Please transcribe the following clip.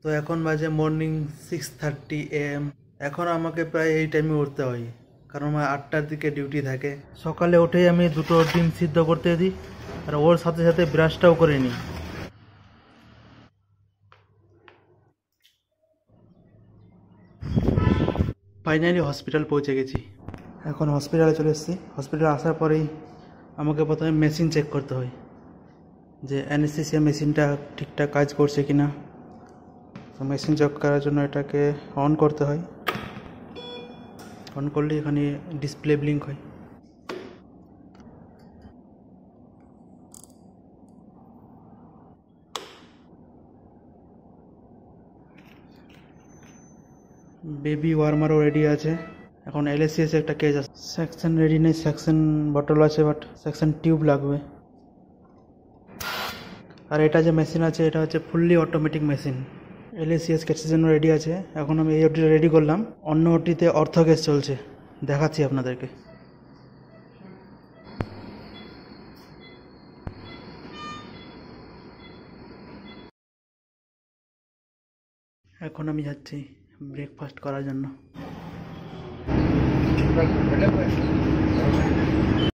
তো এখন বাজে মর্নিং 6:30 AM। এখন আমাকে প্রায় এই টাইমে উঠতে হয়, কারণ আমার 8টার দিকে ডিউটি থাকে। সকালে উঠেই আমি দুটো ডিম সিদ্ধ করতে দিই, আর ওর সাথে সাথে ব্রাশটাও করে নিই। ফাইনালি হসপিটাল পৌঁছে গেছি। এখন হসপিটালে চলে এসেছি। হসপিটালে আসার পরেই আমাকে প্রথমে মেশিন চেক করতে হয়, যে অ্যানেস্থেসিয়া মেশিনটা ঠিকঠাক কাজ করছে কিনা। তো মেশিন চেক করার জন্য এটাকে অন করতে হয়। অন করলে এখানে ডিসপ্লে ব্লিঙ্ক হয়। বেবি ওয়ার্মারও রেডি আছে। এখন LSCS একটা কেস আছে। সেকশন রেডি নেই, সেকশন বটল আছে, বাট সেকশন টিউব লাগবে। আর এটা যে মেশিন আছে এটা হচ্ছে ফুললি অটোমেটিক মেশিন। LSCS কেসের জন্য রেডি আছে। এখন আমি এই ওটিটা রেডি করলাম। অন্য ওটিতে অর্থ কেস চলছে, দেখাচ্ছি আপনাদেরকে। এখন আমি যাচ্ছি ব্রেকফাস্ট করার জন্য।